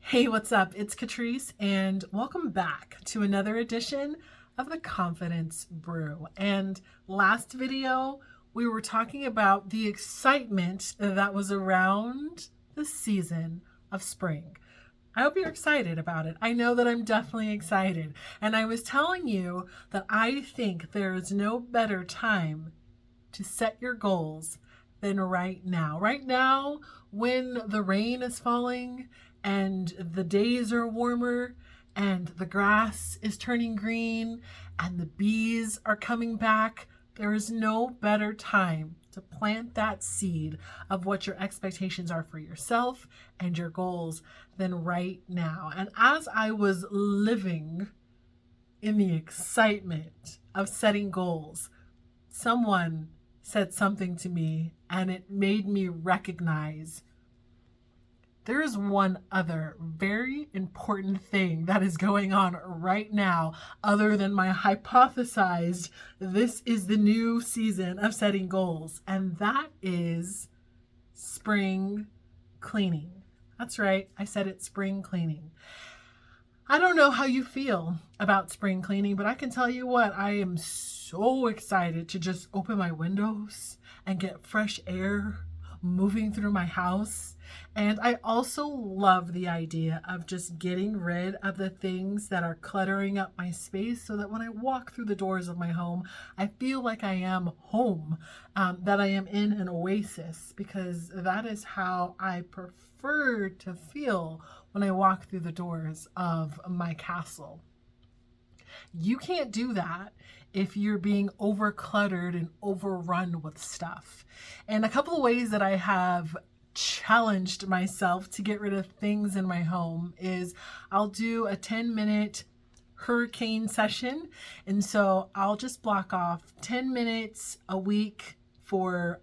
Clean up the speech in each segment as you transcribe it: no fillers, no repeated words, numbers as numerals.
Hey, what's up? It's Catrice, and welcome back to another edition of the Confidence Brew. And last video, we were talking about the excitement that was around the season of spring. I hope you're excited about it. I know that I'm definitely excited. And I was telling you that I think there is no better time to set your goals than right now. Right now, when the rain is falling and the days are warmer and the grass is turning green and the bees are coming back, there is no better time to plant that seed of what your expectations are for yourself and your goals than right now. And as I was living in the excitement of setting goals, someone said something to me and it made me recognize there is one other very important thing that is going on right now other than my hypothesized this is the new season of setting goals, and that is spring cleaning. That's right, I said it, spring cleaning. I don't know how you feel about spring cleaning, but I can tell you what, I am so excited to just open my windows and get fresh air moving through my house. And I also love the idea of just getting rid of the things that are cluttering up my space so that when I walk through the doors of my home, I feel like I am home, that I am in an oasis, because that is how I prefer to feel when I walk through the doors of my castle. You can't do that if you're being over cluttered and overrun with stuff. And a couple of ways that I have challenged myself to get rid of things in my home is I'll do a 10-minute hurricane session. And so I'll just block off 10 minutes a week for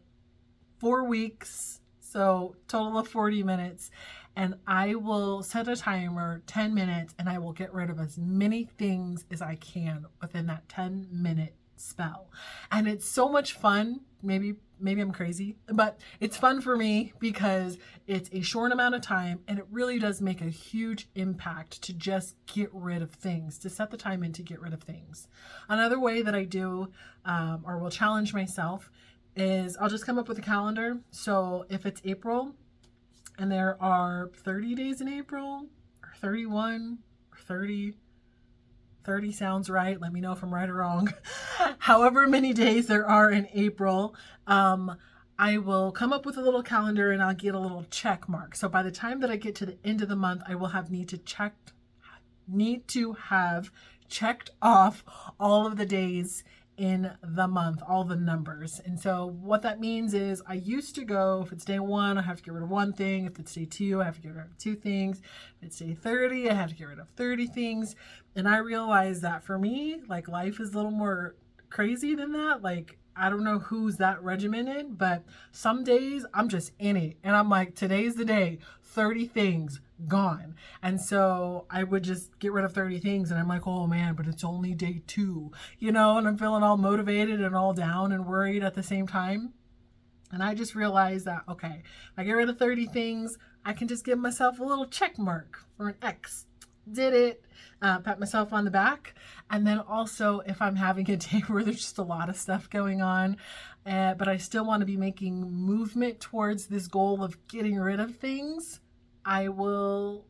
4 weeks. So total of 40 minutes. And I will set a timer, 10 minutes, and I will get rid of as many things as I can within that 10-minute spell. And it's so much fun. Maybe I'm crazy, but it's fun for me because it's a short amount of time and it really does make a huge impact to just get rid of things, to set the time in to get rid of things. Another way that I do, or will challenge myself, is I'll just come up with a calendar. So if it's April, and there are 30 days in April, or 31, or 30. 30 sounds right. Let me know if I'm right or wrong. However many days there are in April, I will come up with a little calendar and I'll get a little check mark. So by the time that I get to the end of the month, I will have need to have checked off all of the days in the month, all the numbers. And so what that means is I used to go, if it's day 1, I have to get rid of 1 thing. If it's day 2, I have to get rid of 2 things. If it's day 30, I have to get rid of 30 things. And I realized that for me, like, life is a little more crazy than that. Like, I don't know who's that regimented, but some days I'm just in it. And I'm like, today's the day, 30 things gone. And so I would just get rid of 30 things and I'm like, oh man, but it's only day 2, and I'm feeling all motivated and all down and worried at the same time. And I just realized that, okay, if I get rid of 30 things, I can just give myself a little check mark or an X. Did it, pat myself on the back. And then also if I'm having a day where there's just a lot of stuff going on, but I still want to be making movement towards this goal of getting rid of things, I will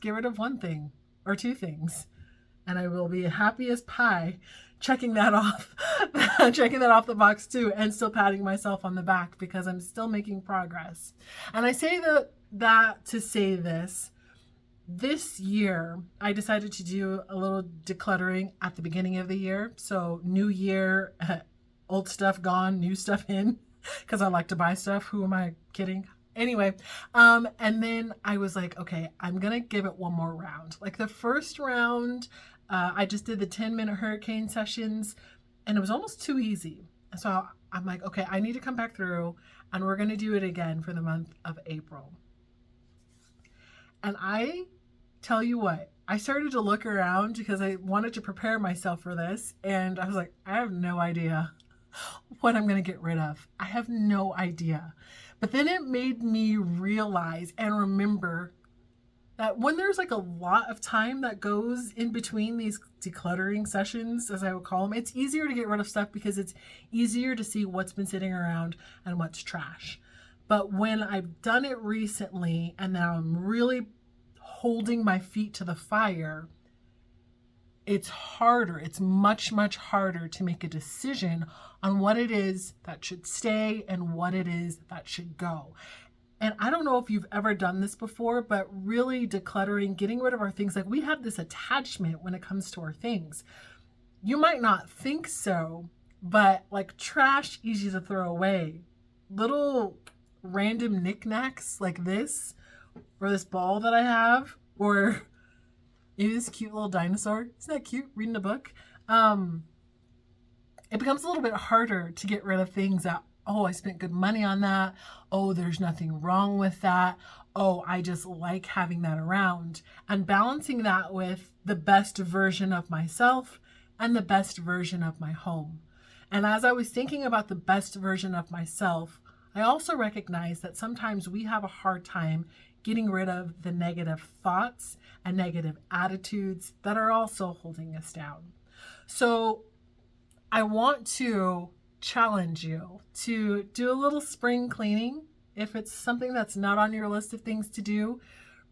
get rid of 1 thing or 2 things, and I will be happy as pie checking that off, checking that off the box too, and still patting myself on the back because I'm still making progress. And I say that to say this year, I decided to do a little decluttering at the beginning of the year. So new year, old stuff gone, new stuff in, because I like to buy stuff. Who am I kidding? Anyway, and then I was like, okay, I'm going to give it one more round. Like the first round, I just did the 10-minute hurricane sessions and it was almost too easy. So I'm like, okay, I need to come back through and we're going to do it again for the month of April. And I tell you what, I started to look around because I wanted to prepare myself for this. And I was like, I have no idea what I'm going to get rid of. I have no idea. But then it made me realize and remember that when there's like a lot of time that goes in between these decluttering sessions, as I would call them, it's easier to get rid of stuff because it's easier to see what's been sitting around and what's trash. But when I've done it recently and now I'm really holding my feet to the fire, it's harder. It's much, much harder to make a decision on what it is that should stay and what it is that should go. And I don't know if you've ever done this before, but really decluttering, getting rid of our things, like we have this attachment when it comes to our things. You might not think so, but like trash, easy to throw away. Little random knickknacks like this, or this ball that I have, or maybe this cute little dinosaur. Isn't that cute? Reading a book. It becomes a little bit harder to get rid of things that, oh, I spent good money on that. Oh, there's nothing wrong with that. Oh, I just like having that around. And balancing that with the best version of myself and the best version of my home. And as I was thinking about the best version of myself, I also recognize that sometimes we have a hard time getting rid of the negative thoughts and negative attitudes that are also holding us down. So I want to challenge you to do a little spring cleaning. If it's something that's not on your list of things to do,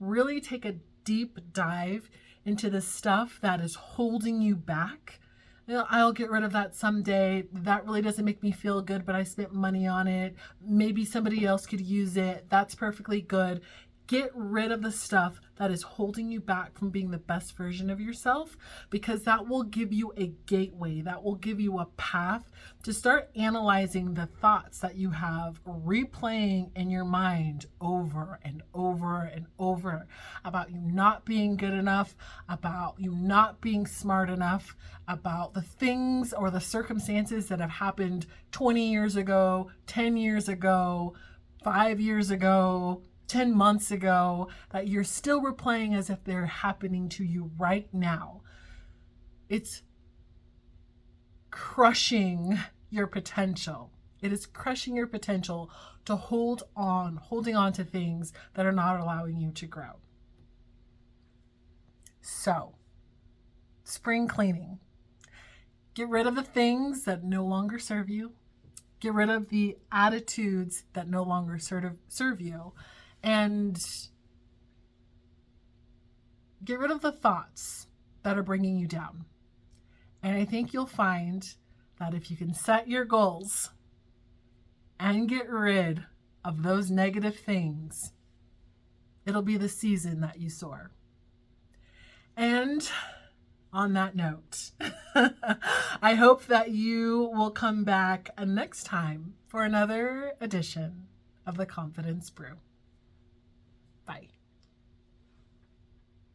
really take a deep dive into the stuff that is holding you back. You know, I'll get rid of that someday. That really doesn't make me feel good, but I spent money on it. Maybe somebody else could use it. That's perfectly good. Get rid of the stuff that is holding you back from being the best version of yourself, because that will give you a gateway, that will give you a path to start analyzing the thoughts that you have replaying in your mind over and over and over about you not being good enough, about you not being smart enough, about the things or the circumstances that have happened 20 years ago, 10 years ago, 5 years ago, 10 months ago, that you're still replaying as if they're happening to you right now. It's crushing your potential. It is crushing your potential to holding on to things that are not allowing you to grow. So, spring cleaning. Get rid of the things that no longer serve you. Get rid of the attitudes that no longer serve you. And get rid of the thoughts that are bringing you down. And I think you'll find that if you can set your goals and get rid of those negative things, it'll be the season that you soar. And on that note, I hope that you will come back next time for another edition of the Confidence Brew. Bye.